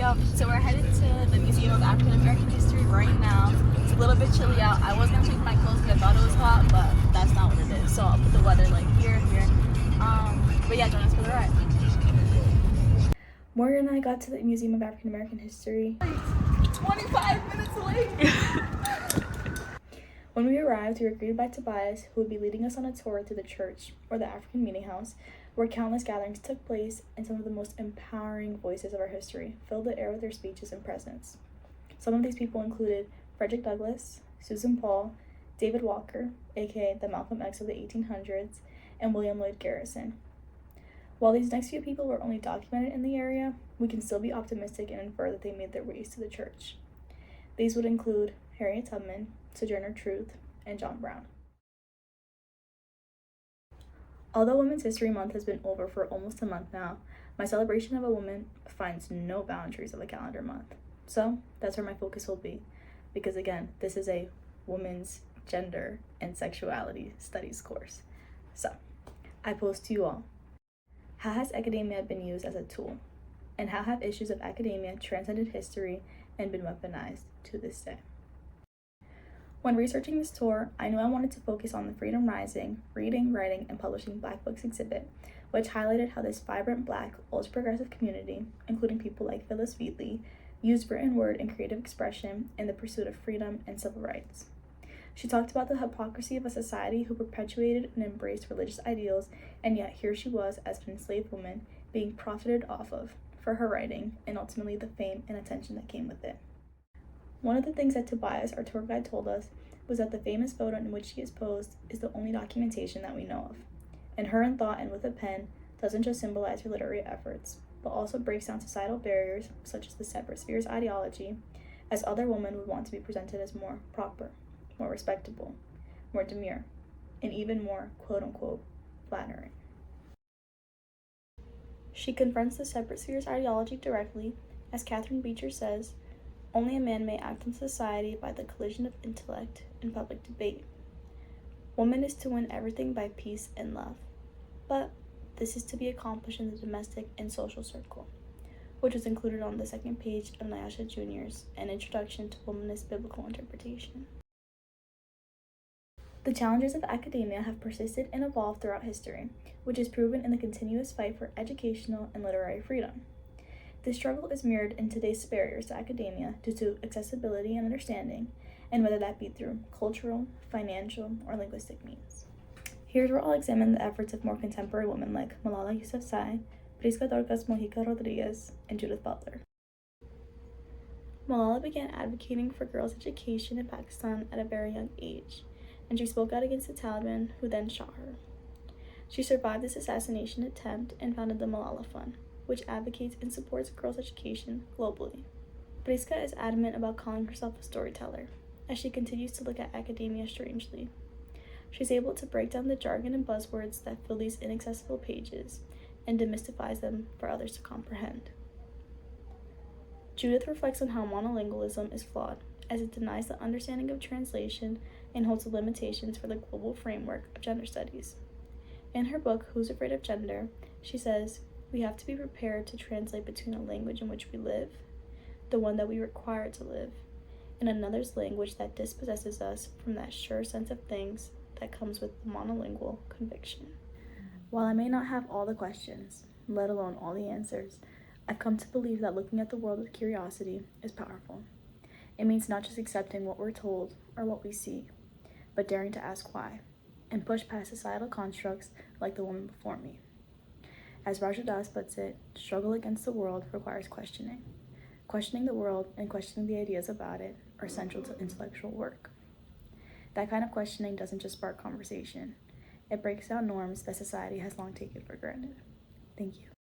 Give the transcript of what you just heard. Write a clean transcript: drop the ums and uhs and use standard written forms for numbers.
Yo, so we're headed to the Museum of African American History right now. It's a little bit chilly out. I was gonna take my clothes because I thought it was hot, but that's not what it is. So I'll put the weather like here. But yeah, join us for the ride. Morgan and I got to the Museum of African American History 25 minutes late. When we arrived, we were greeted by Tobias, who would be leading us on a tour through the church, or the African Meeting House, where countless gatherings took place and some of the most empowering voices of our history filled the air with their speeches and presence. Some of these people included Frederick Douglass, Susan Paul, David Walker, aka the Malcolm X of the 1800s, and William Lloyd Garrison. While these next few people were only documented in the area, we can still be optimistic and infer that they made their ways to the church. These would include Harriet Tubman, Sojourner Truth, and John Brown. Although Women's History Month has been over for almost a month now, my celebration of a woman finds no boundaries of a calendar month. So that's where my focus will be, because again, this is a women's gender and sexuality studies course. So I pose to you all, how has academia been used as a tool? And how have issues of academia transcended history and been weaponized to this day? When researching this tour, I knew I wanted to focus on the Freedom Rising, Reading, Writing, and Publishing Black Books exhibit, which highlighted how this vibrant Black, ultra-progressive community, including people like Phyllis Wheatley, used written word and creative expression in the pursuit of freedom and civil rights. She talked about the hypocrisy of a society who perpetuated and embraced religious ideals, and yet here she was as an enslaved woman being profited off of for her writing and ultimately the fame and attention that came with it. One of the things that Tobias, our tour guide, told us was that the famous photo in which she is posed is the only documentation that we know of. And her in thought and with a pen doesn't just symbolize her literary efforts, but also breaks down societal barriers such as the separate spheres ideology, as other women would want to be presented as more proper, more respectable, more demure, and even more quote-unquote flattering. She confronts the separate spheres ideology directly, as Catherine Beecher says, only a man may act in society by the collision of intellect and public debate. Woman is to win everything by peace and love, but this is to be accomplished in the domestic and social circle, which was included on the second page of Nyasha Jr.'s An Introduction to Womanist Biblical Interpretation. The challenges of academia have persisted and evolved throughout history, which is proven in the continuous fight for educational and literary freedom. This struggle is mirrored in today's barriers to academia due to accessibility and understanding, and whether that be through cultural, financial, or linguistic means. Here's where I'll examine the efforts of more contemporary women like Malala Yousafzai, Prisca Dorcas Mojica Rodriguez, and Judith Butler. Malala began advocating for girls' education in Pakistan at a very young age, and she spoke out against the Taliban, who then shot her. She survived this assassination attempt and founded the Malala Fund, which advocates and supports girls' education globally. Prisca is adamant about calling herself a storyteller, as she continues to look at academia strangely. She's able to break down the jargon and buzzwords that fill these inaccessible pages and demystifies them for others to comprehend. Judith reflects on how monolingualism is flawed, as it denies the understanding of translation and holds the limitations for the global framework of gender studies. In her book, Who's Afraid of Gender, she says, we have to be prepared to translate between a language in which we live, the one that we require to live, and another's language that dispossesses us from that sure sense of things that comes with the monolingual conviction. While I may not have all the questions, let alone all the answers, I've come to believe that looking at the world with curiosity is powerful. It means not just accepting what we're told or what we see, but daring to ask why, and push past societal constructs like the woman before me. As Raja Das puts it, struggle against the world requires questioning. Questioning the world and questioning the ideas about it are central to intellectual work. That kind of questioning doesn't just spark conversation. It breaks down norms that society has long taken for granted. Thank you.